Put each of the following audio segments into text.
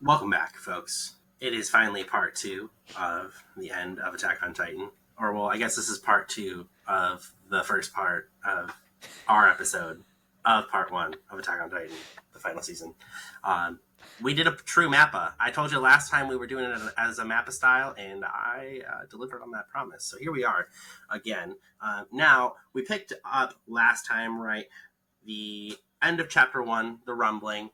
Welcome back, folks. It is finally part two of the end of Attack on Titan. Or, well, I guess this is part two of the first part of our episode of part one of Attack on Titan, the final season. We did a true Mappa. I told you last time we were doing it as a Mappa style, and I delivered on that promise. So here we are again. Now, we picked up last time, right? The end of chapter one, the rumbling.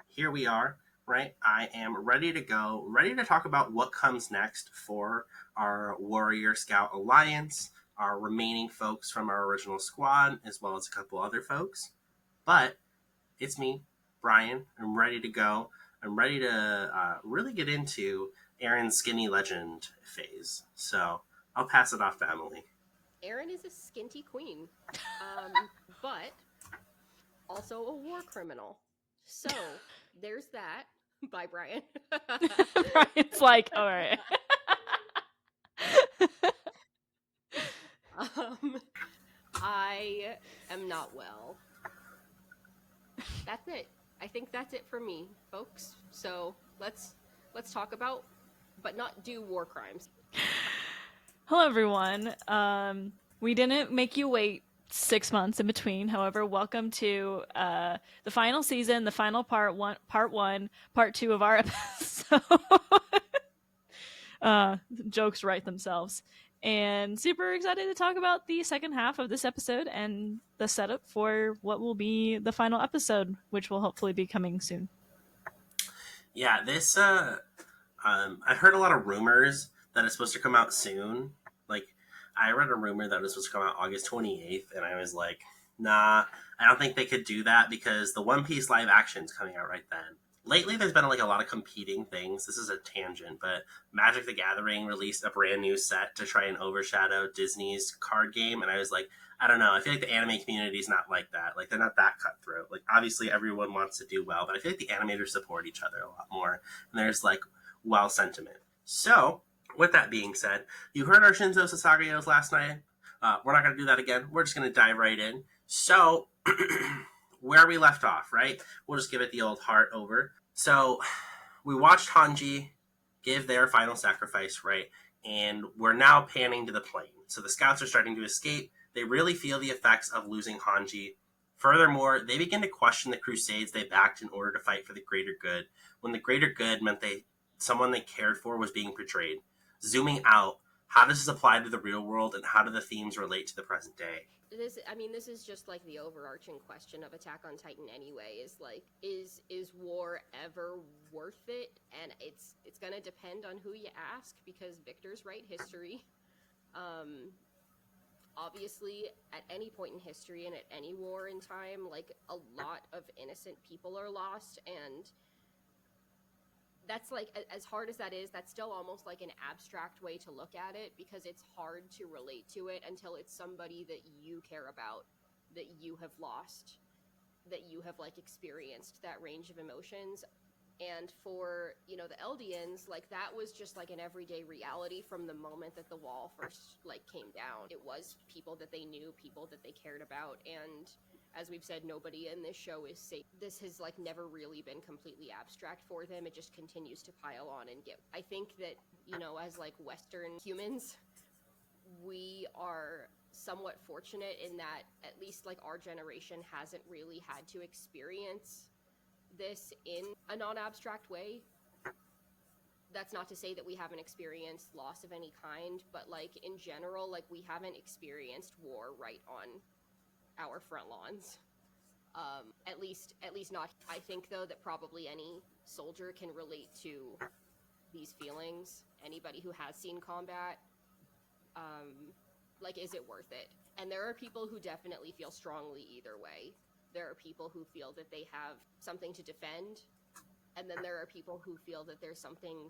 Here we are. Right, I am ready to go, ready to talk about what comes next for our Warrior Scout Alliance, our remaining folks from our original squad, as well as a couple other folks. But it's me, Brian. I'm ready to go. I'm ready to really get into Aaron's skinny legend phase. So I'll pass it off to Emily. Aaron is a skinty queen, but also a war criminal. So there's that. Bye, Brian. Brian's like, all right. I am not well. That's it. I think that's it for me, folks. So let's talk about, but not do war crimes. Hello, everyone. We didn't make you wait 6 months in between. However, welcome to the final season, the final part one, part two of our episode. Jokes write themselves. And super excited to talk about the second half of this episode and the setup for what will be the final episode, which will hopefully be coming soon. Yeah, this, I've heard a lot of rumors that it's supposed to come out soon. Like, I read a rumor that it was supposed to come out August 28th, and I was like, nah, I don't think they could do that because the One Piece live action is coming out right then. Lately, there's been like a lot of competing things. This is a tangent, but Magic the Gathering released a brand new set to try and overshadow Disney's card game, and I was like, I don't know. I feel like the anime community is not like that. Like, they're not that cutthroat. Like, obviously, everyone wants to do well, but I feel like the animators support each other a lot more, and there's like well sentiment. So, with that being said, you heard our Shinzo Sasageos last night. We're not going to do that again. We're just going to dive right in. So, where we left off, right? We'll just give it the old heart over. So, we watched Hanji give their final sacrifice, right? And we're now panning to the plain. So the scouts are starting to escape. They really feel the effects of losing Hanji. Furthermore, they begin to question the crusades they backed in order to fight for the greater good, when the greater good meant someone they cared for was being betrayed. Zooming out, how does this apply to the real world, and how do the themes relate to the present day? This is just like the overarching question of Attack on Titan anyway, is like, is war ever worth it? And it's gonna depend on who you ask, because victors write history. Obviously, at any point in history and at any war in time, like, a lot of innocent people are lost, and that's like, as hard as that is, that's still almost like an abstract way to look at it, because it's hard to relate to it until it's somebody that you care about, that you have lost, that you have like experienced that range of emotions. And for, the Eldians, like, that was just like an everyday reality from the moment that the wall first like came down. It was people that they knew, people that they cared about, and as we've said, nobody in this show is safe. This has like never really been completely abstract for them. It just continues to pile on and get. I think that, as like Western humans, we are somewhat fortunate in that at least like our generation hasn't really had to experience this in a non-abstract way. That's not to say that we haven't experienced loss of any kind, but like in general, like, we haven't experienced war right on our front lawns. At least not. I think though that probably any soldier can relate to these feelings. Anybody who has seen combat, like, is it worth it? And there are people who definitely feel strongly either way. There are people who feel that they have something to defend, and then there are people who feel that there's something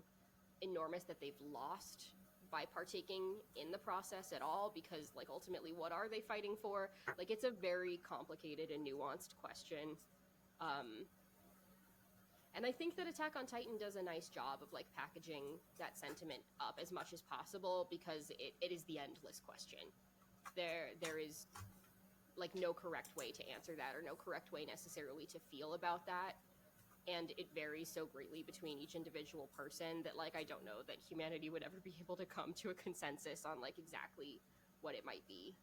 enormous that they've lost by partaking in the process at all, because like ultimately what are they fighting for? Like, it's a very complicated and nuanced question. And I think that Attack on Titan does a nice job of like packaging that sentiment up as much as possible, because it is the endless question. There is like no correct way to answer that, or no correct way necessarily to feel about that. and it varies so greatly between each individual person that like I don't know that humanity would ever be able to come to a consensus on like exactly what it might be.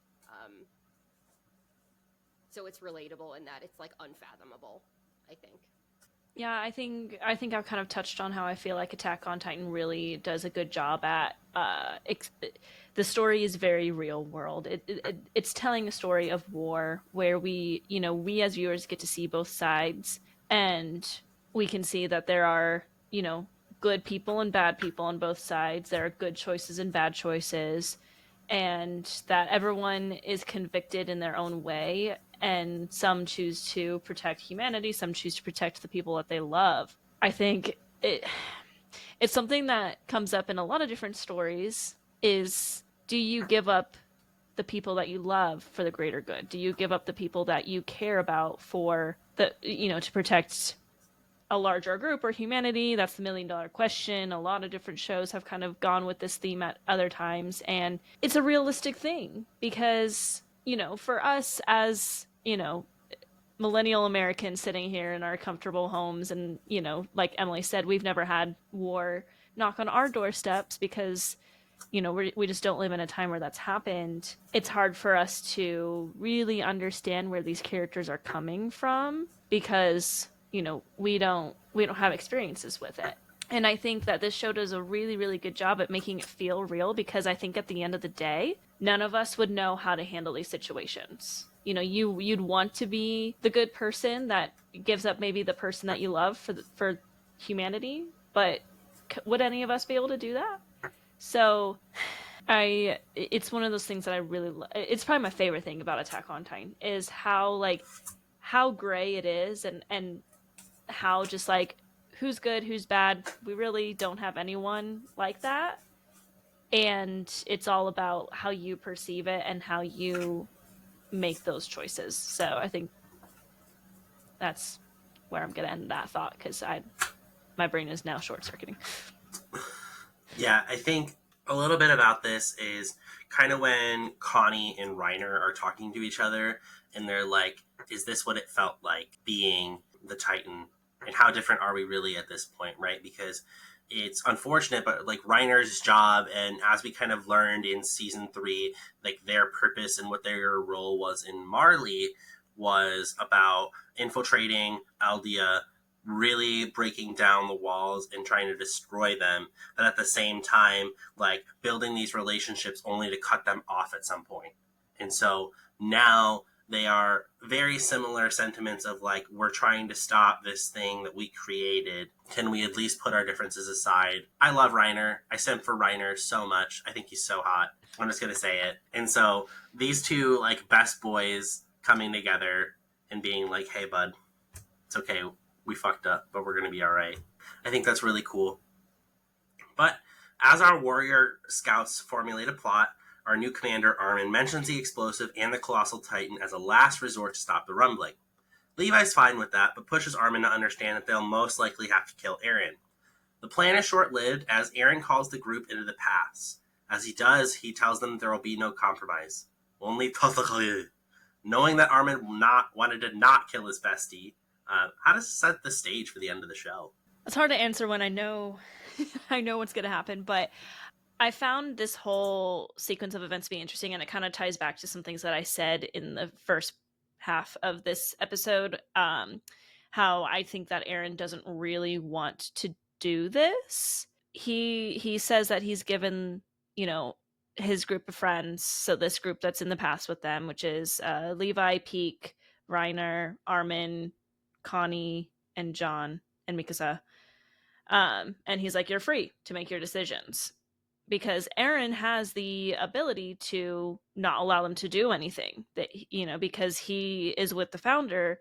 So it's relatable in that it's like unfathomable, I think. Yeah, I think I've kind of touched on how I feel like Attack on Titan really does a good job at the story is very real world. It's telling a story of war where we as viewers get to see both sides, and we can see that there are, good people and bad people on both sides. There are good choices and bad choices, and that everyone is convicted in their own way, and some choose to protect humanity, some choose to protect the people that they love. I think it's something that comes up in a lot of different stories. Is, do you give up the people that you love for the greater good? Do you give up the people that you care about for to protect a larger group or humanity? That's the $1,000,000 question. A lot of different shows have kind of gone with this theme at other times, and it's a realistic thing because, for us as, millennial Americans sitting here in our comfortable homes, and, like Emily said, we've never had war knock on our doorsteps because, we just don't live in a time where that's happened. It's hard for us to really understand where these characters are coming from because, we don't have experiences with it. And I think that this show does a really, really good job at making it feel real, because I think at the end of the day, none of us would know how to handle these situations. You'd want to be the good person that gives up maybe the person that you love for humanity, but would any of us be able to do that? So it's one of those things that I really it's probably my favorite thing about Attack on Titan is how gray it is, and how just like who's good, who's bad. We really don't have anyone like that. And it's all about how you perceive it and how you make those choices. So I think that's where I'm going to end that thought, because my brain is now short circuiting. Yeah, I think a little bit about this is kind of when Connie and Reiner are talking to each other, and they're like, is this what it felt like being the Titan? And how different are we really at this point, right? Because it's unfortunate, but like Reiner's job, and as we kind of learned in season 3, like their purpose and what their role was in Marley was about infiltrating Aldea, really breaking down the walls and trying to destroy them, but at the same time, like building these relationships only to cut them off at some point. And so now they are very similar sentiments of like, we're trying to stop this thing that we created. Can we at least put our differences aside? I love Reiner. I simp for Reiner so much. I think he's so hot. I'm just going to say it. And so these two like best boys coming together and being like, hey, bud, it's okay. We fucked up, but we're going to be all right. I think that's really cool. But as our warrior scouts formulate a plot, our new commander, Armin, mentions the explosive and the colossal titan as a last resort to stop the rumbling. Levi's fine with that, but pushes Armin to understand that they'll most likely have to kill Eren. The plan is short-lived, as Eren calls the group into the pass. As he does, he tells them there will be no compromise. Only Tothakali. Knowing that Armin wanted to not kill his bestie, how does it set the stage for the end of the show? It's hard to answer when I know I know what's going to happen, but I found this whole sequence of events to be interesting, and it kind of ties back to some things that I said in the first half of this episode. How I think that Eren doesn't really want to do this. He says that he's given, his group of friends, so this group that's in the past with them, which is Levi, Peak, Reiner, Armin, Connie, and John, and Mikasa. And he's like, you're free to make your decisions, because Eren has the ability to not allow them to do anything, that because he is with the founder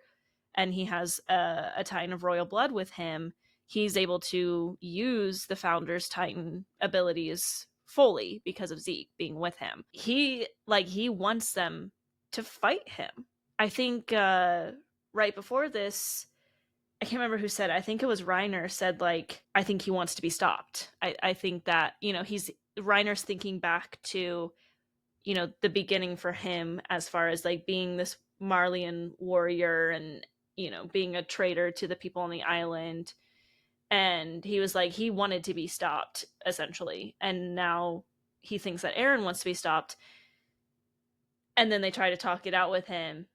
and he has a Titan of royal blood with him. He's able to use the founder's Titan abilities fully because of Zeke being with him. He wants them to fight him. I think right before this, I can't remember who said, I think it was Reiner said, like, I think he wants to be stopped. I think that, Reiner's thinking back to, the beginning for him, as far as like being this Marleyan warrior, and being a traitor to the people on the island. And he was like, he wanted to be stopped, essentially. And now he thinks that Eren wants to be stopped. And then they try to talk it out with him.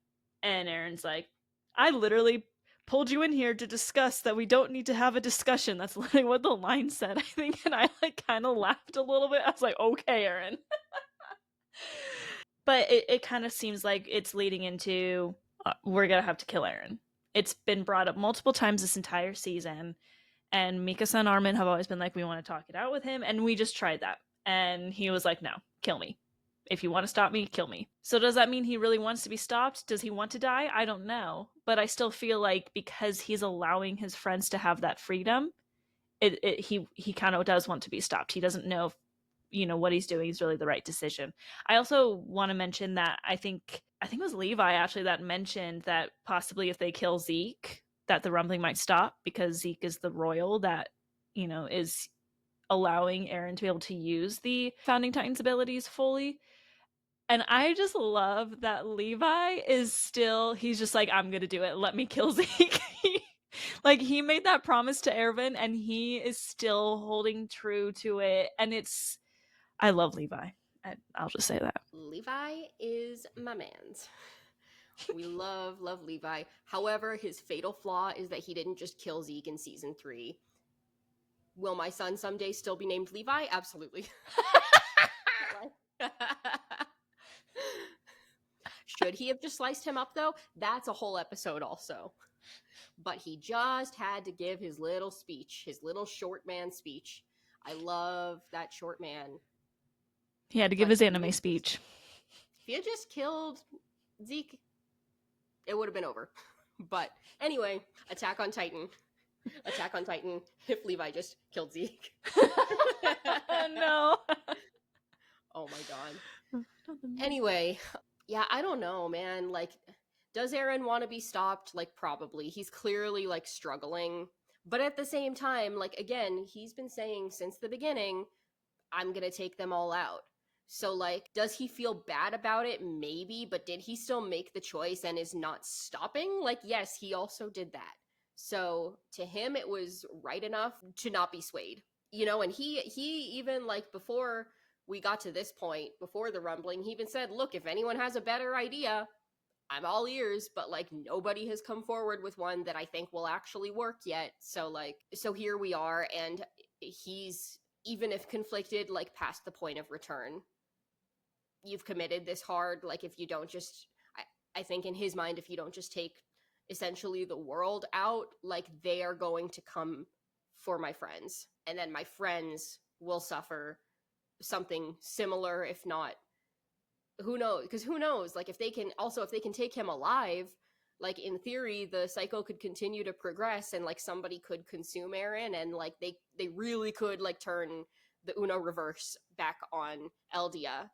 And Eren's like, I literally pulled you in here to discuss that we don't need to have a discussion. That's literally what the line said, I think. And I kind of laughed a little bit. I was like, okay, Eren. But it kind of seems like it's leading into we're going to have to kill Eren. It's been brought up multiple times this entire season. And Mikasa and Armin have always been like, we want to talk it out with him. And we just tried that. And he was like, no, kill me. If you want to stop me, kill me. So does that mean he really wants to be stopped? Does he want to die? I don't know. But I still feel like because he's allowing his friends to have that freedom, he kind of does want to be stopped. He doesn't know if what he's doing is really the right decision. I also want to mention that I think it was Levi actually that mentioned that possibly if they kill Zeke, that the rumbling might stop because Zeke is the royal that is allowing Eren to be able to use the Founding Titans abilities fully. And I just love that Levi is still, he's just like, I'm gonna do it, let me kill Zeke. Like, he made that promise to Erwin and he is still holding true to it. And I love Levi. I'll just say that. Levi is my man's. We love Levi. However, his fatal flaw is that he didn't just kill Zeke in season 3. Will my son someday still be named Levi? Absolutely. Should he have just sliced him up, though? That's a whole episode also. But he just had to give his little speech, his little short man speech. I love that short man. He had to give his anime speech. If he had just killed Zeke, it would have bwn over. But anyway, Attack on Titan. If Levi just killed Zeke. No. Oh my god. Anyway, yeah, I don't know, man. Like, does Eren want to be stopped? Like, probably. He's clearly, like, struggling. But at the same time, like, again, he's been saying since the beginning, I'm gonna take them all out. So, like, does he feel bad about it? Maybe, but did he still make the choice and is not stopping? Like, yes, he also did that. So, to him, it was right enough to not be swayed. And he even, like, before we got to this point, before the rumbling, he even said, look, if anyone has a better idea, I'm all ears, but, like, nobody has come forward with one that I think will actually work yet. So, like, so here we are, and he's, even if conflicted, like, past the point of return. You've committed this hard, like, if you don't just, I think in his mind, if you don't just take essentially the world out, like, they are going to come for my friends. And then my friends will suffer something similar, if not, who knows? Because who knows? Like, if they can take him alive, like, in theory, the cycle could continue to progress and, like, somebody could consume Eren and, like, they really could, like, turn the Uno reverse back on Eldia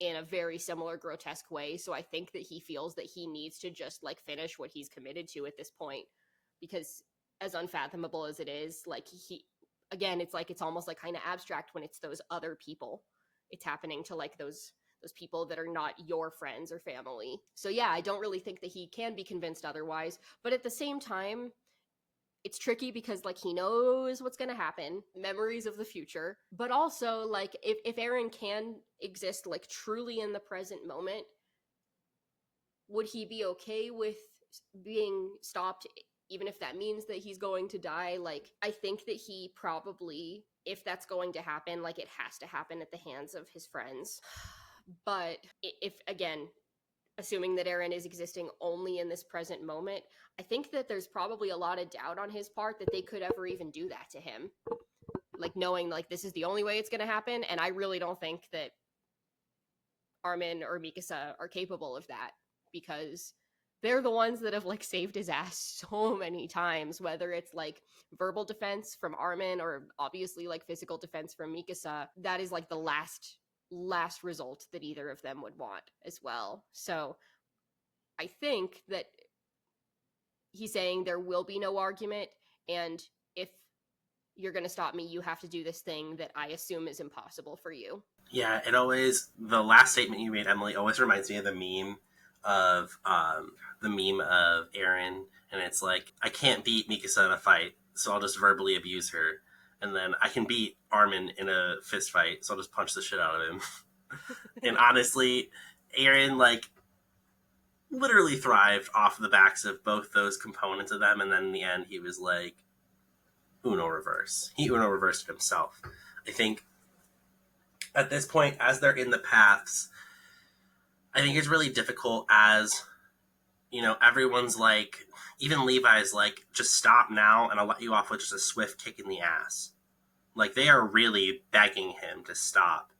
in a very similar grotesque way. So I think that he feels that he needs to just, like, finish what he's committed to at this point, because as unfathomable as it is, like, again, it's like, it's almost like kind of abstract when it's those other people. It's happening to, like, those people that are not your friends or family. So yeah, I don't really think that he can be convinced otherwise. But at the same time, it's tricky because, like, he knows what's going to happen, memories of the future, but also, like, if Eren can exist, like, truly in the present moment, would he be okay with being stopped, even if that means that he's going to die? Like, I think that he probably, if that's going to happen, like, it has to happen at the hands of his friends. But if, again, assuming that Eren is existing only in this present moment, I think that there's probably a lot of doubt on his part that they could ever even do that to him. Like, knowing, like, this is the only way it's going to happen, and I really don't think that Armin or Mikasa are capable of that, because they're the ones that have, like, saved his ass so many times, whether it's, like, verbal defense from Armin or obviously, like, physical defense from Mikasa. That is, like, the last result that either of them would want as well. So I think that he's saying there will be no argument, and if you're going to stop me, you have to do this thing that I assume is impossible for you. Yeah, the last statement you made, Emily, always reminds me of the meme of Eren, and it's like, I can't beat Mikasa in a fight, so I'll just verbally abuse her. And then I can beat Armin in a fist fight, so I'll just punch the shit out of him. And honestly, Eren, like, literally thrived off the backs of both those components of them, and then in the end, he was like, Uno reverse. He Uno reversed himself. I think at this point, as they're in the paths, I think it's really difficult as, you know, everyone's like, even Levi's like, just stop now and I'll let you off with just a swift kick in the ass. Like, they are really begging him to stop.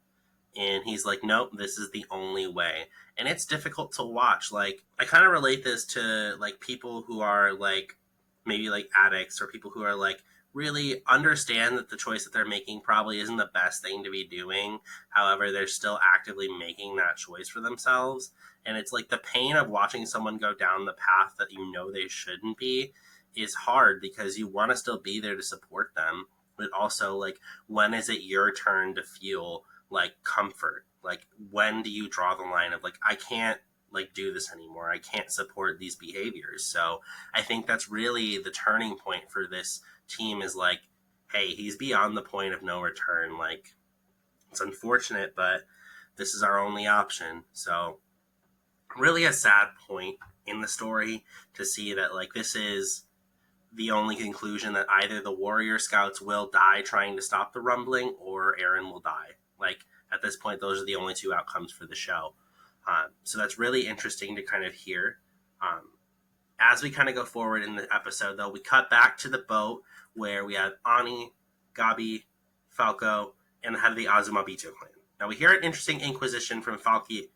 And he's like, nope, this is the only way. And it's difficult to watch. Like, I kind of relate this to, like, people who are, like, maybe, like, addicts, or people who are, like, really understand that the choice that they're making probably isn't the best thing to be doing. However, they're still actively making that choice for themselves. And it's like the pain of watching someone go down the path that you know they shouldn't be is hard, because you want to still be there to support them. But also, like, when is it your turn to feel like comfort? Like, when do you draw the line of like, I can't like do this anymore, I can't support these behaviors? So I think that's really the turning point for this team, is like, hey, he's beyond the point of no return. Like, it's unfortunate, but this is our only option. So really a sad point in the story to see that, like, this is the only conclusion, that either the warrior scouts will die trying to stop the rumbling, or Eren will die. Like, at this point, those are the only two outcomes for the show. So that's really interesting to kind of hear. As we kind of go forward in the episode, though, we cut back to the boat where we have Ani, Gabi, Falco, and the head of the Azumabito clan. Now, we hear an interesting inquisition from Falky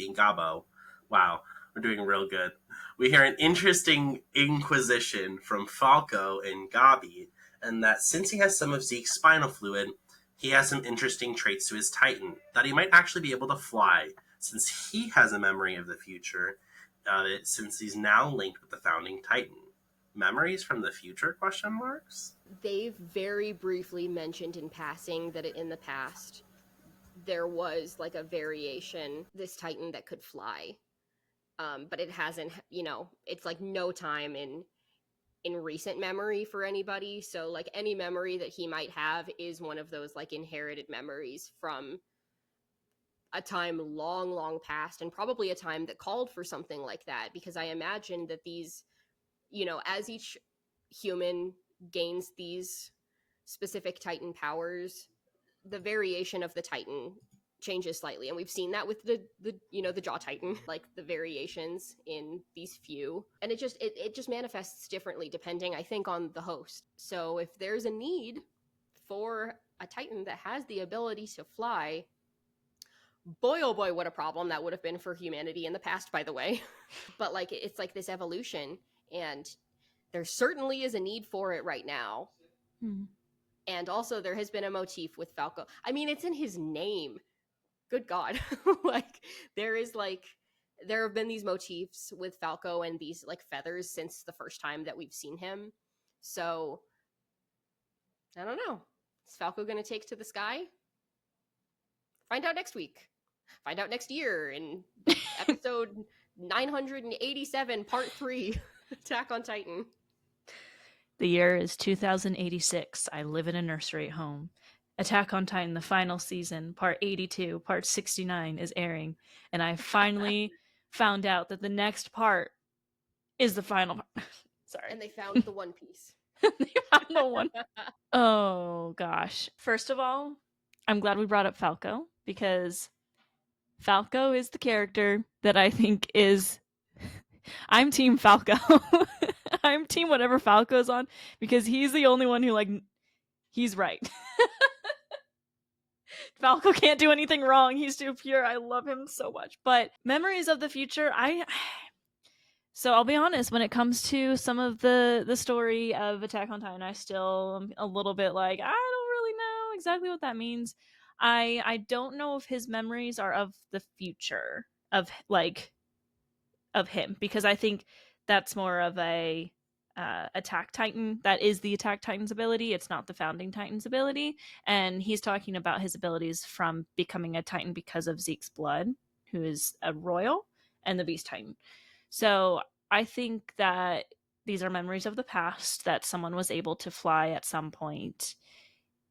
and Gabo. Wow, we're doing real good. We hear an interesting inquisition from Falco and Gabi, and that since he has some of Zeke's spinal fluid, he has some interesting traits to his Titan, that he might actually be able to fly, since he has a memory of the future, since he's now linked with the founding Titan. Memories from the future, question marks? They've very briefly mentioned in passing that in the past there was like a variation, this Titan that could fly. But it hasn't, you know, it's like no time in recent memory for anybody. So like any memory that he might have is one of those like inherited memories from a time long past, and probably a time that called for something like that, because I imagine that these, you know, as each human gains these specific Titan powers, the variation of the Titan changes slightly, and we've seen that with the you know, the Jaw Titan, like the variations in these few, and it just manifests differently depending, I think, on the host. So if there's a need for a Titan that has the ability to fly, boy oh boy, what a problem that would have been for humanity in the past, by the way. But like, it's like this evolution, and there certainly is a need for it right now. And also there has been a motif with Falco. I mean, it's in his name. Good God. Like, there have been these motifs with Falco and these like feathers since the first time that we've seen him. So I don't know. Is Falco gonna take to the sky? Find out next week. Find out next year in episode 987, part 3, Attack on Titan. The year is 2086. I live in a nursery at home. Attack on Titan, the final season, part 82, part 69 is airing, and I finally found out that the next part is the final part. Sorry. And they found the One Piece. They found the one. Oh, gosh. First of all, I'm glad we brought up Falco, because Falco is the character that I think is... I'm Team Falco. I'm Team whatever Falco's on, because he's the only one who, like, he's right. Falco can't do anything wrong. He's too pure. I love him so much. But memories of the future, so I'll be honest, when it comes to some of the story of Attack on Titan, I still am a little bit like, I don't really know exactly what that means. I don't know if his memories are of the future of him, because I think that's more of a Attack Titan. That is the Attack Titan's ability. It's not the Founding Titan's ability. And he's talking about his abilities from becoming a Titan because of Zeke's blood, who is a royal, and the Beast Titan. So I think that these are memories of the past, that someone was able to fly at some point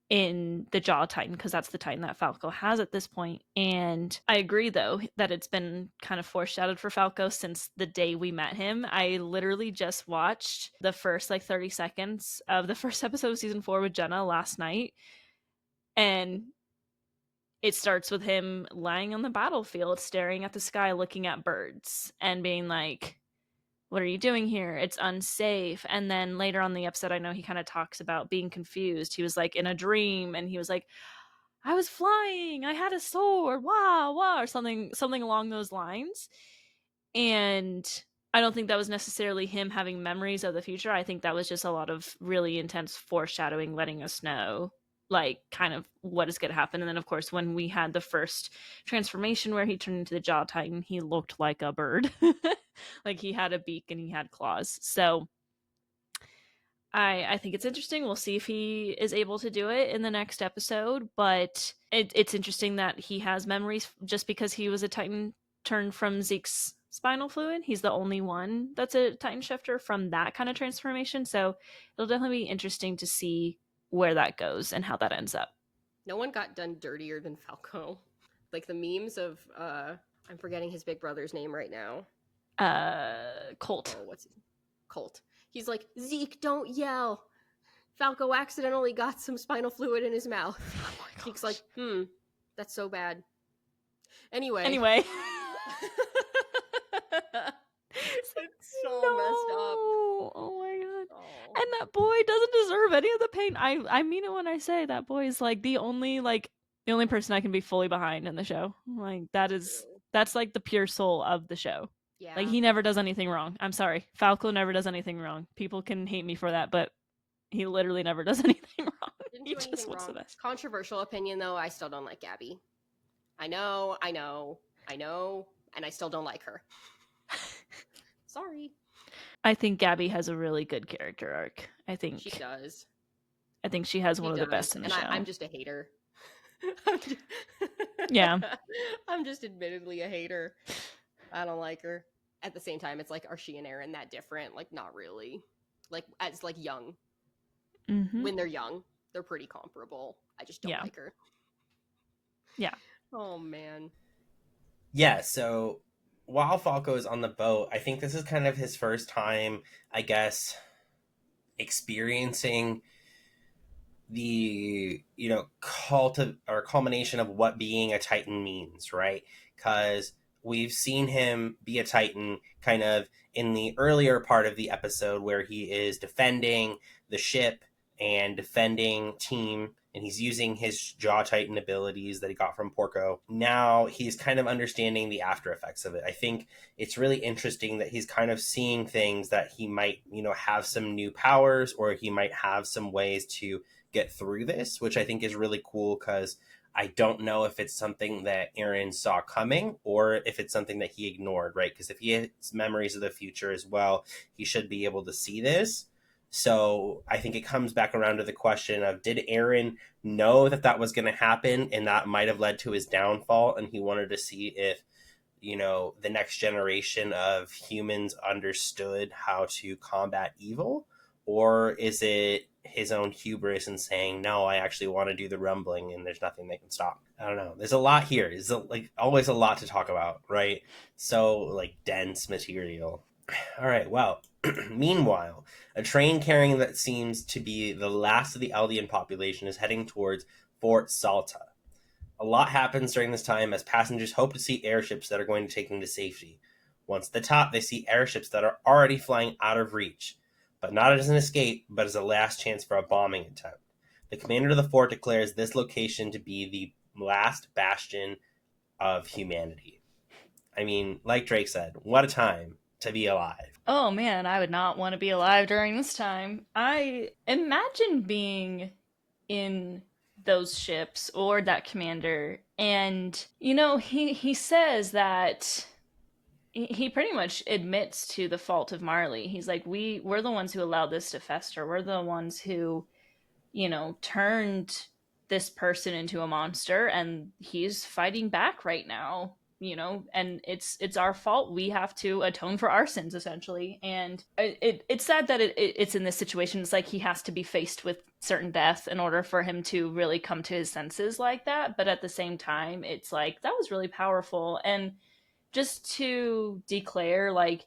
in the Jaw Titan, because that's the Titan that Falco has at this point. And I agree, though, that it's been kind of foreshadowed for Falco since the day we met him. I literally just watched the first 30 seconds of the first episode of season 4 with Jenna last night, and it starts with him lying on the battlefield, staring at the sky, looking at birds, and being like, what are you doing here? It's unsafe. And then later on the episode, I know he kind of talks about being confused. He was like in a dream, and he was like, I was flying, I had a sword, wow, wow, or something along those lines. And I don't think that was necessarily him having memories of the future. I think that was just a lot of really intense foreshadowing, letting us know kind of what is going to happen. And then of course, when we had the first transformation where he turned into the Jaw Titan, he looked like a bird. Like he had a beak and he had claws. So I think it's interesting. We'll see if he is able to do it in the next episode. But it's interesting that he has memories just because he was a Titan turned from Zeke's spinal fluid. He's the only one that's a Titan shifter from that kind of transformation. So it'll definitely be interesting to see where that goes and how that ends up. No one got done dirtier than Falco. Like the memes of I'm forgetting his big brother's name right now. Colt. Oh, what's his Colt? He's like, Zeke, don't yell. Falco accidentally got some spinal fluid in his mouth. Oh Zeke's like, that's so bad. Anyway. It's so messed up. Oh my god. Oh. And that boy doesn't deserve any of the pain. I mean it when I say that boy is the only person I can be fully behind in the show. That's the pure soul of the show. Yeah. He never does anything wrong. I'm sorry. Falco never does anything wrong. People can hate me for that, but he literally never does anything wrong. Didn't do anything wrong. The best. Controversial opinion though, I still don't like Gabby. I know, and I still don't like her. Sorry. I think Gabby has a really good character arc. I think she does. I think she has one of the best in the show. I'm just a hater. Yeah. I'm just admittedly a hater. I don't like her. At the same time, it's are she and Aaron that different? Not really. As young. Mm-hmm. When they're young, they're pretty comparable. I just don't like her. Yeah. Oh, man. Yeah, so while Falco is on the boat, I think this is kind of his first time, I guess, experiencing the culmination of what being a Titan means, right? Because we've seen him be a Titan kind of in the earlier part of the episode where he is defending the ship and defending team, and he's using his Jaw Titan abilities that he got from Porco. Now he's kind of understanding the after effects of it. I think it's really interesting that he's kind of seeing things that he might, have some new powers, or he might have some ways to get through this, which I think is really cool, because I don't know if it's something that Aaron saw coming or if it's something that he ignored, right? Because if he has memories of the future as well, he should be able to see this. So I think it comes back around to the question of, did Aaron know that was going to happen and that might have led to his downfall, and he wanted to see if, the next generation of humans understood how to combat evil? Or is it his own hubris and saying, no, I actually want to do the rumbling and there's nothing they can stop? I don't know. There's a lot here. There's always a lot to talk about, right? So dense material. All right, well, meanwhile, a train carrying that seems to be the last of the Eldian population is heading towards Fort Salta. A lot happens during this time as passengers hope to see airships that are going to take them to safety. Once at the top, they see airships that are already flying out of reach, but not as an escape, but as a last chance for a bombing attempt. The commander of the fort declares this location to be the last bastion of humanity. I mean, like Drake said, what a time to be alive. Oh man, I would not want to be alive during this time. I imagine being in those ships or that commander, and he says that he pretty much admits to the fault of Marley. He's like, we're the ones who allowed this to fester. We're the ones who, turned this person into a monster, and he's fighting back right now. and it's our fault. We have to atone for our sins, essentially. And it's sad that it's in this situation. It's like he has to be faced with certain death in order for him to really come to his senses like that. But at the same time, it's like, that was really powerful. And just to declare, like,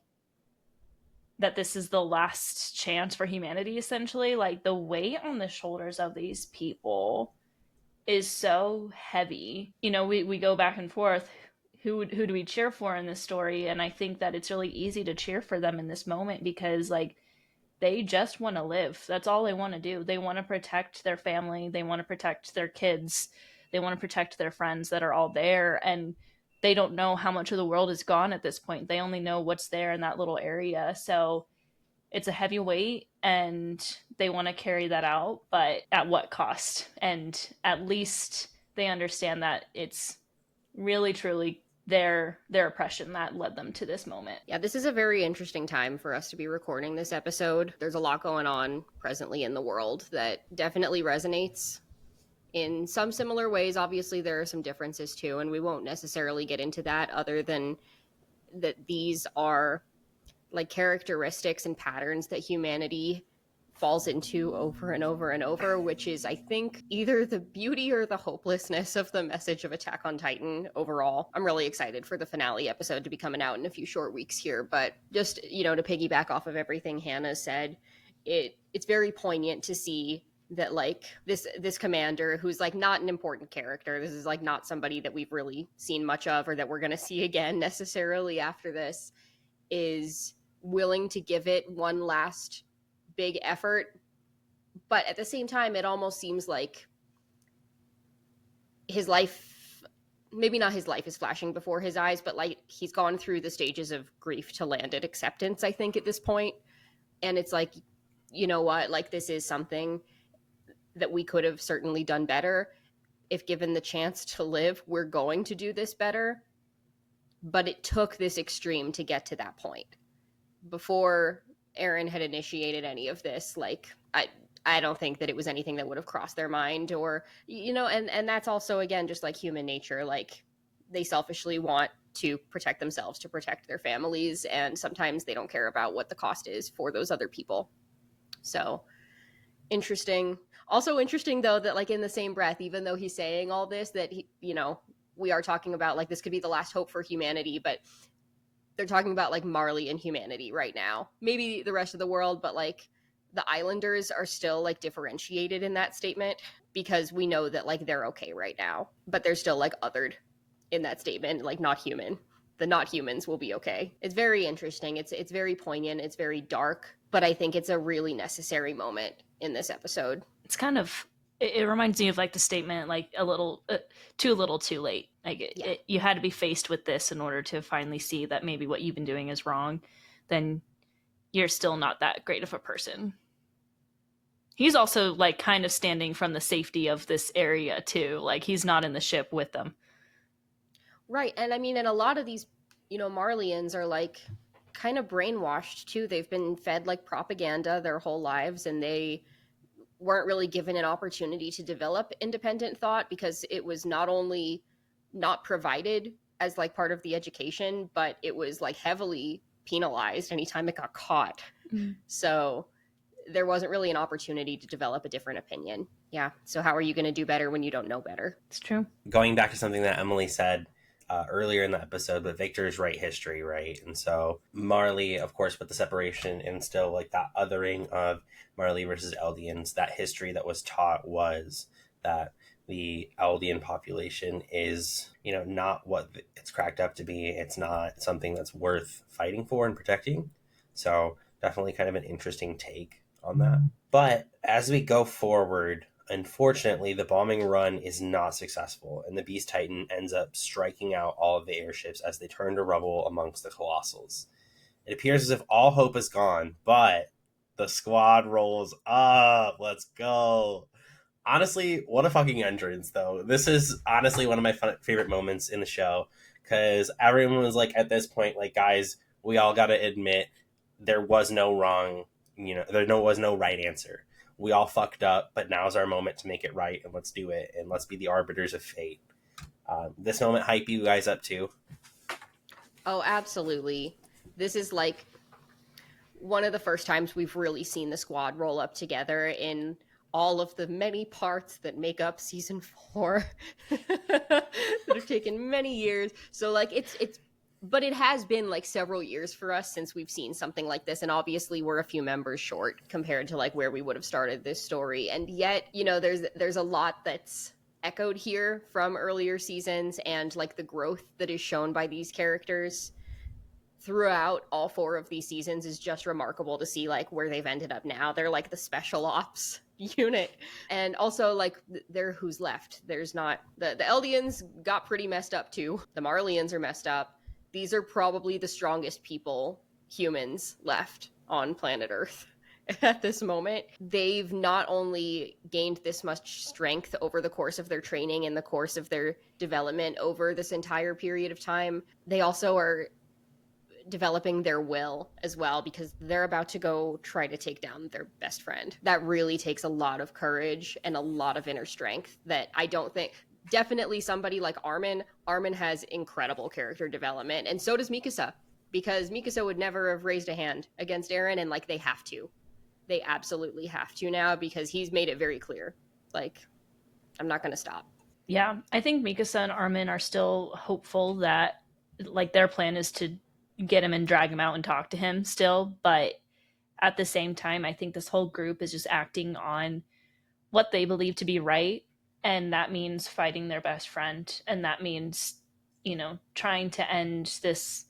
that this is the last chance for humanity, essentially, like, the weight on the shoulders of these people is so heavy. We go back and forth. Who do we cheer for in this story? And I think that it's really easy to cheer for them in this moment because, like, they just want to live. That's all they want to do. They want to protect their family. They want to protect their kids. They want to protect their friends that are all there. And they don't know how much of the world is gone at this point. They only know what's there in that little area. So it's a heavy weight and they want to carry that out, but at what cost? And at least they understand that it's really truly their oppression that led them to this moment. Yeah, this is a very interesting time for us to be recording this episode. There's a lot going on presently in the world that definitely resonates in some similar ways. Obviously, there are some differences too, and we won't necessarily get into that other than that these are like characteristics and patterns that humanity falls into over and over and over, which is, I think, either the beauty or the hopelessness of the message of Attack on Titan overall. I'm really excited for the finale episode to be coming out in a few short weeks here, but just, to piggyback off of everything Hannah said, it's very poignant to see that, like, this commander, who's like not an important character, this is like not somebody that we've really seen much of or that we're going to see again necessarily after this, is willing to give it one last big effort. But at the same time, it almost seems like his life, maybe not his life is flashing before his eyes, but like he's gone through the stages of grief to land at acceptance, I think, at this point. And it's like, you know what, like, this is something that we could have certainly done better. If given the chance to live, we're going to do this better. But it took this extreme to get to that point. Before Eren had initiated any of this, like, I don't think that it was anything that would have crossed their mind, or, and that's also, again, just like human nature. Like, they selfishly want to protect themselves, to protect their families, and sometimes they don't care about what the cost is for those other people. So interesting. Also interesting, though, that, like, in the same breath, even though he's saying all this, that he, we are talking about, like, this could be the last hope for humanity, but they're talking about, like, Marley and humanity right now. Maybe the rest of the world, but, like, the Islanders are still, like, differentiated in that statement because we know that, like, they're okay right now, but they're still, like, othered in that statement, like, not human. The not humans will be okay. It's very interesting. It's very poignant. It's very dark, but I think it's a really necessary moment in this episode. It's kind of, it reminds me of, like, the statement, like, a little too little too late. Like, Yeah. You had to be faced with this in order to finally see that maybe what you've been doing is wrong. Then you're still not that great of a person. He's also, like, kind of standing from the safety of this area too. Like, he's not in the ship with them. Right. And I mean, and a lot of these, Marleyans are, like, kind of brainwashed too. They've been fed, like, propaganda their whole lives, and they weren't really given an opportunity to develop independent thought because it was not only not provided as, like, part of the education, but it was, like, heavily penalized anytime it got caught. So there wasn't really an opportunity to develop a different opinion. Yeah. So how are you going to do better when you don't know better? It's true. Going back to something that Emily said earlier in the episode, but Victor's right history, right? And so Marley, of course, with the separation and still, like, that othering of Marley versus Eldians, that history that was taught was that the Eldian population is, not what it's cracked up to be. It's not something that's worth fighting for and protecting. So definitely kind of an interesting take on that. But as we go forward, unfortunately, the bombing run is not successful, and the Beast Titan ends up striking out all of the airships as they turn to rubble amongst the Colossals. It appears as if all hope is gone, but the squad rolls up. Let's go. Honestly, what a fucking entrance, though. This is honestly one of my favorite moments in the show, because everyone was like, at this point, like, guys, we all got to admit there was no wrong, there was no right answer. We all fucked up, but now's our moment to make it right, and let's do it, and let's be the arbiters of fate. This moment hype you guys up too? Oh, absolutely. This is like one of the first times we've really seen the squad roll up together in all of the many parts that make up season 4 that have taken many years. So like it's but it has been like several years for us since we've seen something like this, and obviously we're a few members short compared to like where we would have started this story. And yet, you know, there's a lot that's echoed here from earlier seasons, and like the growth that is shown by these characters throughout all 4 of these seasons is just remarkable to see like where they've ended up now. They're like the special ops unit. And also like they're who's left. There's not the Eldians got pretty messed up too. The Marlians are messed up. These are probably the strongest people, humans, left on planet Earth at this moment. They've not only gained this much strength over the course of their training and the course of their development over this entire period of time, they also are developing their will as well, because they're about to go try to take down their best friend. That really takes a lot of courage and a lot of inner strength that I don't think, definitely somebody like Armin has incredible character development, and so does Mikasa, because Mikasa would never have raised a hand against Eren, and like they absolutely have to now, because he's made it very clear, like, I'm not going to stop. Yeah, I think Mikasa and Armin are still hopeful that like their plan is to get him and drag him out and talk to him still, but at the same time I think this whole group is just acting on what they believe to be right, and that means fighting their best friend, and that means, you know, trying to end this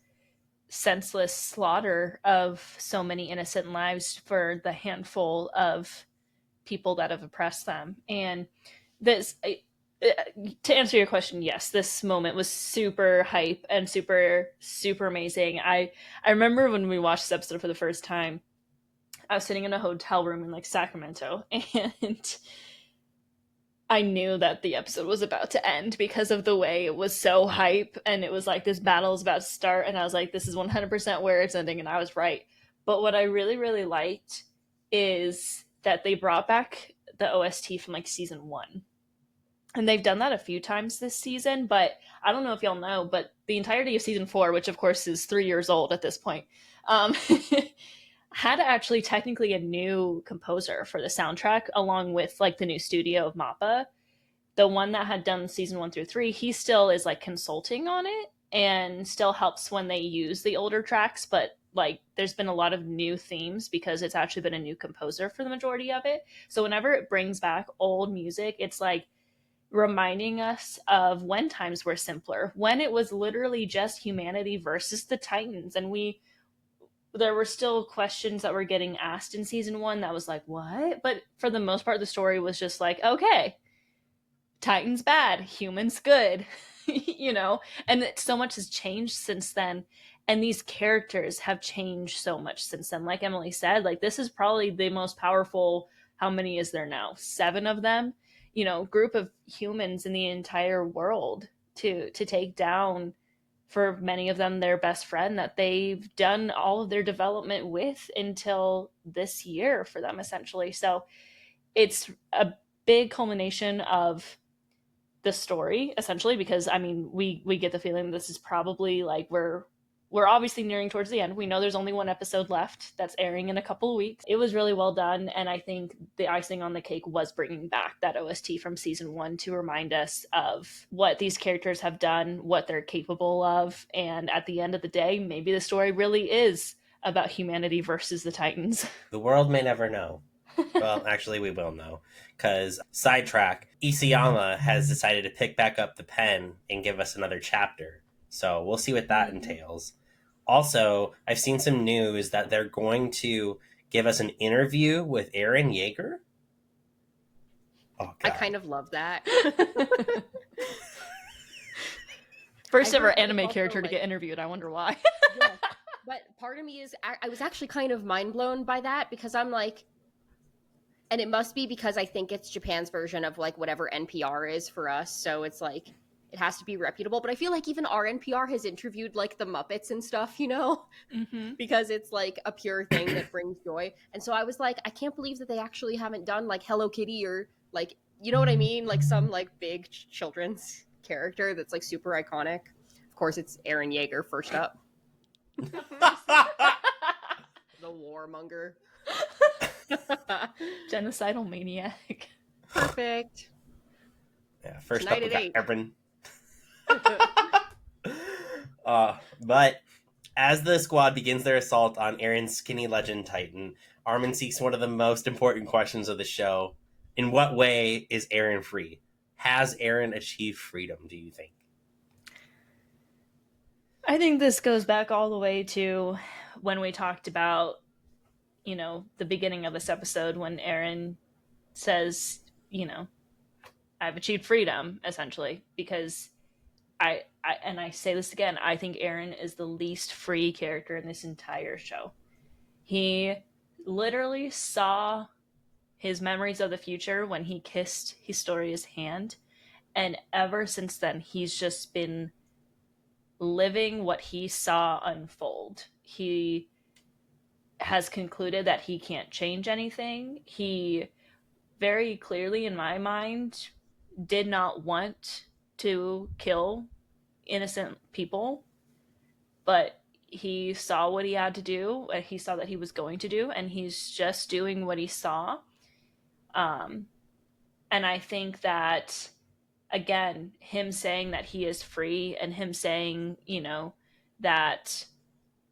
senseless slaughter of so many innocent lives for the handful of people that have oppressed them. And this, to answer your question, yes, this moment was super hype and super amazing. I remember when we watched this episode for the first time, I was sitting in a hotel room in like Sacramento, and I knew that the episode was about to end because of the way it was so hype, and it was like this battle is about to start, and I was like, this is 100% where it's ending, and I was right. But what I really liked is that they brought back the OST from like season 1. And they've done that a few times this season, but I don't know if y'all know, but the entirety of season 4, which of course is 3 years old at this point, had actually technically a new composer for the soundtrack, along with like the new studio of Mappa. The one that had done season 1 through 3, he still is like consulting on it and still helps when they use the older tracks, but like there's been a lot of new themes because it's actually been a new composer for the majority of it. So whenever it brings back old music, it's like reminding us of when times were simpler, when it was literally just humanity versus the Titans, and there were still questions that were getting asked in season 1 that was like, what? But for the most part, the story was just like, okay, Titans bad, humans good, you know? And so much has changed since then. And these characters have changed so much since then. Like Emily said, like this is probably the most powerful, how many is there now? 7 of them, you know, group of humans in the entire world to take down, for many of them, their best friend that they've done all of their development with until this year for them, essentially. So it's a big culmination of the story, essentially, because I mean we get the feeling this is probably like we're obviously nearing towards the end. We know there's only 1 episode left that's airing in a couple of weeks. It was really well done, and I think the icing on the cake was bringing back that OST from season 1 to remind us of what these characters have done, what they're capable of, and at the end of the day, maybe the story really is about humanity versus the Titans. The world may never know. Well, actually, we will know, because sidetrack, Isayama has decided to pick back up the pen and give us another chapter. So we'll see what that entails. Also, I've seen some news that they're going to give us an interview with Eren Yeager. Oh, God. I kind of love that. First ever anime character to get interviewed. I wonder why. Yeah. But part of me is, I was actually kind of mind blown by that, because I'm like, and it must be because I think it's Japan's version of like whatever NPR is for us. So it's like, it has to be reputable. But I feel like even our NPR has interviewed like the Muppets and stuff, you know, because it's like a pure thing that brings joy. And so I was like, I can't believe that they actually haven't done like Hello Kitty or like, you know what I mean? Like some like big children's character that's like super iconic. Of course, it's Eren Yeager first up, the warmonger. Genocidal maniac. Perfect. Yeah, first Tonight up we at got 8. Eren. But as the squad begins their assault on Eren's skinny legend Titan, Armin seeks one of the most important questions of the show. In what way is Eren free? Has Eren achieved freedom, do you think? I think this goes back all the way to when we talked about, the beginning of this episode when Eren says, I've achieved freedom, essentially, because I say this again, I think Eren is the least free character in this entire show. He literally saw his memories of the future when he kissed Historia's hand, and ever since then he's just been living what he saw unfold. He has concluded that he can't change anything. He very clearly, in my mind, did not want to kill innocent people, but he saw what he had to do. He saw that he was going to do, and he's just doing what he saw. Um, and I think that, again, him saying that he is free and him saying, that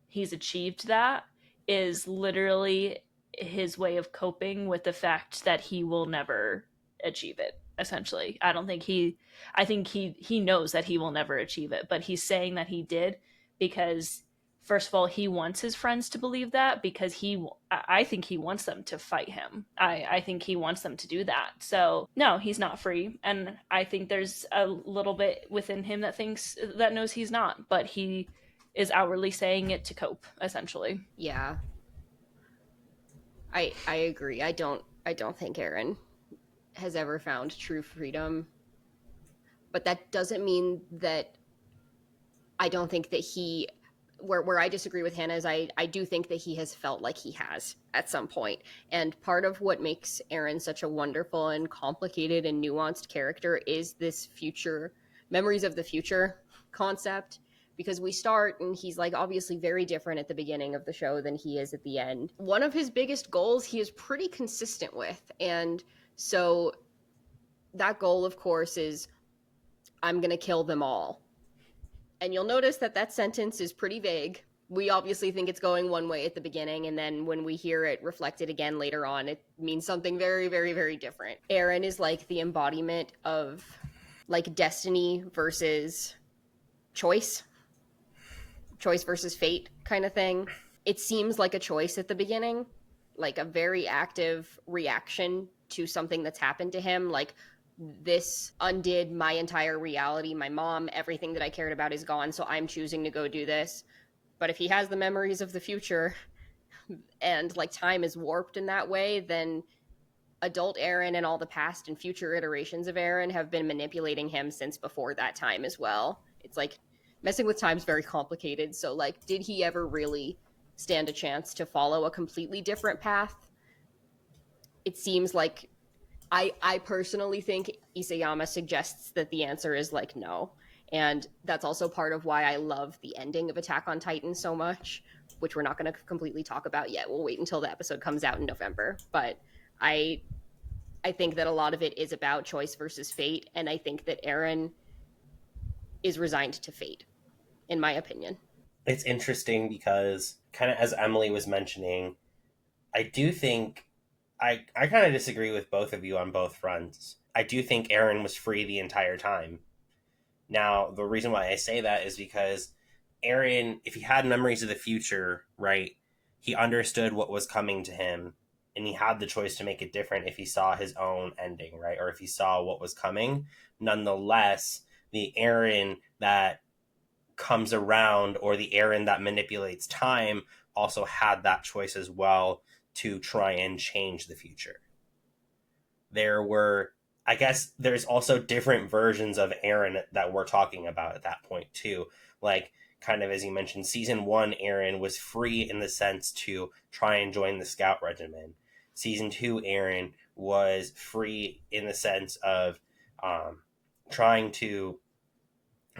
he's achieved that is literally his way of coping with the fact that he will never achieve it. Essentially, I think he knows that he will never achieve it, but he's saying that he did because, first of all, he wants his friends to believe that, because I think he wants them to fight him. I think he wants them to do that. So no, he's not free, and I think there's a little bit within him that knows he's not, but he is outwardly saying it to cope, essentially. Yeah. I agree. I don't think Eren has ever found true freedom. But that doesn't mean that I don't think that he where I disagree with Hannah is I do think that he has felt like he has at some point. And part of what makes Eren such a wonderful and complicated and nuanced character is this future memories of the future concept, because we start and he's like obviously very different at the beginning of the show than he is at the end. One of his biggest goals he is pretty consistent with, and so that goal of course is I'm going to kill them all. And you'll notice that that sentence is pretty vague. We obviously think it's going one way at the beginning, and then when we hear it reflected again later on, it means something very, very, very different. Eren is like the embodiment of like destiny versus choice versus fate kind of thing. It seems like a choice at the beginning, like a very active reaction to something that's happened to him, like this undid my entire reality. My mom, everything that I cared about is gone, so I'm choosing to go do this. But if he has the memories of the future and like time is warped in that way, then adult Eren and all the past and future iterations of Eren have been manipulating him since before that time as well. It's like messing with time's very complicated. So like, did he ever really stand a chance to follow a completely different path? It seems like I personally think Isayama suggests that the answer is like no. And that's also part of why I love the ending of Attack on Titan so much, which we're not going to completely talk about yet. We'll wait until the episode comes out in November. But I think that a lot of it is about choice versus fate, and I think that Eren is resigned to fate, in my opinion. It's interesting because, kind of as Emily was mentioning, I do think I kind of disagree with both of you on both fronts. I do think Eren was free the entire time. Now, the reason why I say that is because Eren, if he had memories of the future, right, he understood what was coming to him, and he had the choice to make it different if he saw his own ending, right, or if he saw what was coming. Nonetheless, the Eren that comes around, or the Eren that manipulates time, also had that choice as well to try and change the future. There were, I guess, there's also different versions of Eren that we're talking about at that point too. Like, kind of as you mentioned, season 1 Eren was free in the sense to try and join the scout regiment. Season 2 Eren was free in the sense of trying to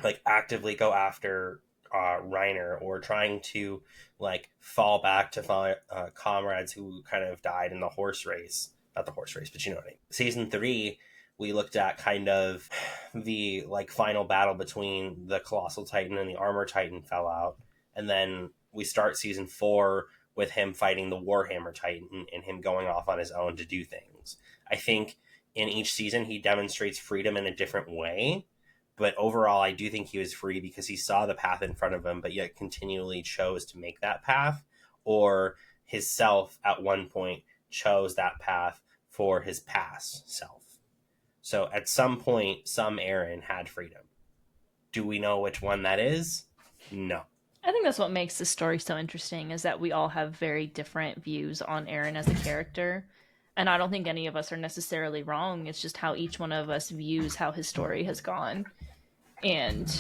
like actively go after Reiner, or trying to like fall back to comrades who kind of died in the horse race. Not the horse race, but you know what I mean. Season 3, we looked at kind of the like final battle between the Colossal Titan and the Armor Titan fell out. And then we start season 4 with him fighting the Warhammer Titan and him going off on his own to do things. I think in each season he demonstrates freedom in a different way, but overall I do think he was free because he saw the path in front of him, but yet continually chose to make that path, or his self at one point chose that path for his past self. So at some point, some Eren had freedom. Do we know which one that is? No. I think that's what makes this story so interesting, is that we all have very different views on Eren as a character. And I don't think any of us are necessarily wrong. It's just how each one of us views how his story has gone. And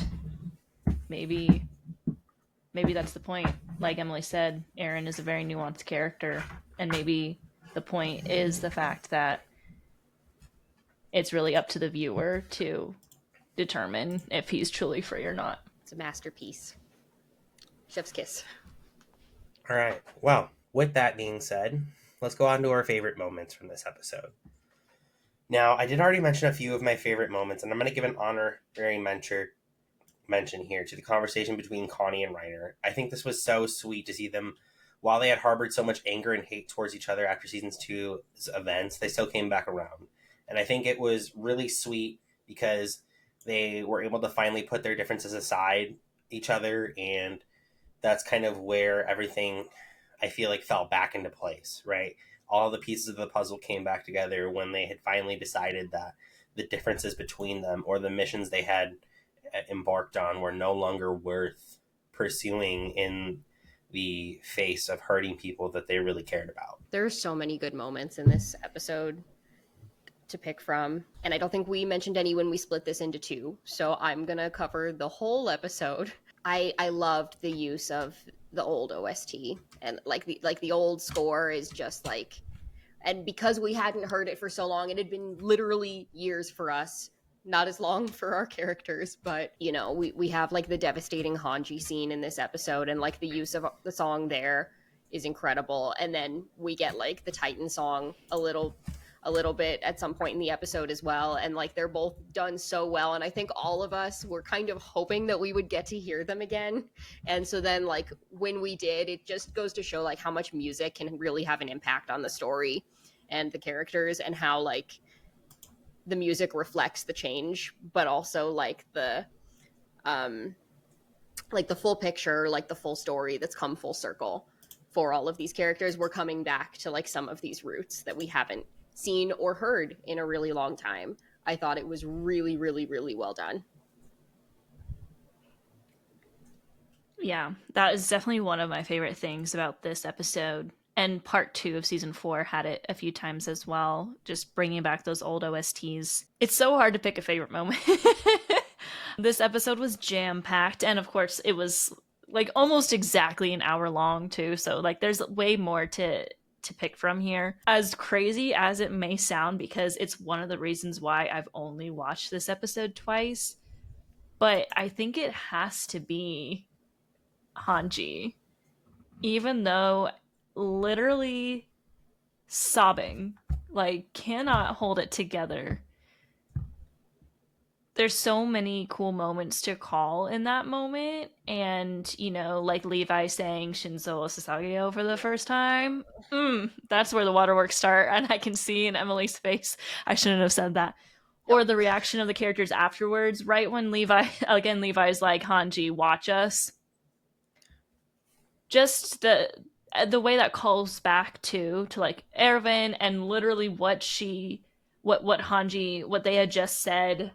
maybe that's the point. Like Emily said, Eren is a very nuanced character, and maybe the point is the fact that it's really up to the viewer to determine if he's truly free or not. It's a masterpiece. Chef's kiss. All right. Well, with that being said, let's go on to our favorite moments from this episode. Now, I did already mention a few of my favorite moments, and I'm going to give an honorary mention here to the conversation between Connie and Reiner. I think this was so sweet to see them, while they had harbored so much anger and hate towards each other after season 2's events, they still came back around. And I think it was really sweet because they were able to finally put their differences aside each other, and that's kind of where everything, I feel like, fell back into place, right? All the pieces of the puzzle came back together when they had finally decided that the differences between them, or the missions they had embarked on, were no longer worth pursuing in the face of hurting people that they really cared about. There's so many good moments in this episode to pick from, and I don't think we mentioned any when we split this into 2, so I'm gonna cover the whole episode. I loved the use of the old OST, and like the old score is just like, and because we hadn't heard it for so long, it had been literally years for us, not as long for our characters, but you know, we have like the devastating Hanji scene in this episode, and like the use of the song there is incredible. And then we get like the Titan song a little bit at some point in the episode as well, and like they're both done so well, and I think all of us were kind of hoping that we would get to hear them again. And so then like when we did, it just goes to show like how much music can really have an impact on the story and the characters, and how like the music reflects the change, but also like the full picture, like the full story that's come full circle for all of these characters. We're coming back to like some of these roots that we haven't seen or heard in a really long time. I thought it was really, really, really well done. Yeah, that is definitely one of my favorite things about this episode. And part 2 of season 4 had it a few times as well, just bringing back those old OSTs. It's so hard to pick a favorite moment. This episode was jam-packed, and of course it was like almost exactly an hour long too, so like there's way more to pick from here. As crazy as it may sound, because it's one of the reasons why I've only watched this episode twice, but I think it has to be Hanji. Even though literally sobbing, like cannot hold it together. There's so many cool moments to call in that moment, and you know, like Levi saying Shinzo Sasageo for the first time. That's where the waterworks start, and I can see in Emily's face I shouldn't have said that. Or the reaction of the characters afterwards, right when Levi's like, Hanji, watch us. Just the way that calls back to like Erwin, and literally what Hanji, what they had just said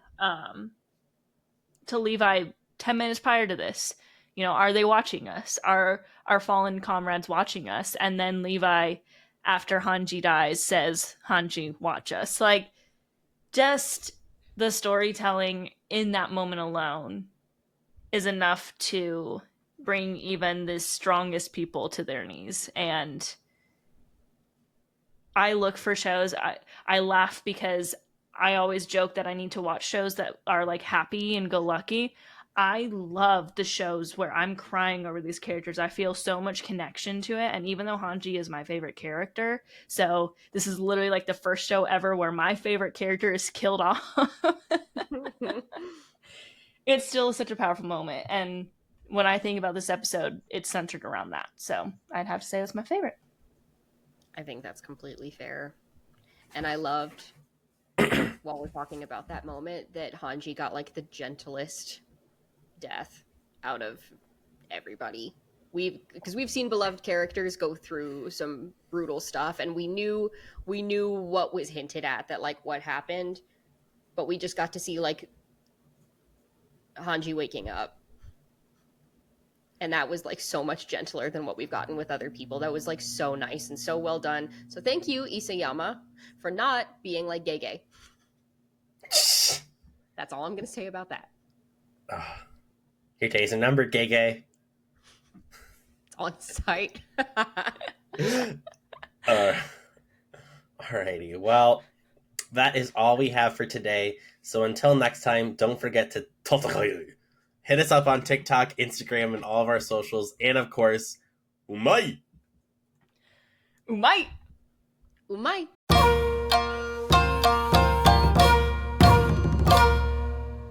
to Levi 10 minutes prior to this. You know, are they watching us? Are our fallen comrades watching us? And then Levi, after Hanji dies, says, Hanji, watch us. Like, just the storytelling in that moment alone is enough to bring even the strongest people to their knees. And I look for shows. I laugh because I always joke that I need to watch shows that are like happy and go lucky. I love the shows where I'm crying over these characters. I feel so much connection to it. And even though Hanji is my favorite character, so this is literally like the first show ever where my favorite character is killed off. It's still such a powerful moment. And when I think about this episode, it's centered around that. So I'd have to say that's my favorite. I think that's completely fair. And I loved, while we're talking about that moment, that Hanji got like the gentlest death out of everybody. Because we've seen beloved characters go through some brutal stuff, and we knew what was hinted at, that like what happened, but we just got to see like Hanji waking up. And that was like so much gentler than what we've gotten with other people. That was like so nice and so well done. So thank you, Isayama, for not being like gay. That's all I'm going to say about that. Your day's a number, gay. It's on site. Alrighty. Well, that is all we have for today. So until next time, don't forget to hit us up on TikTok, Instagram, and all of our socials. And of course, umai! Umai! Umai!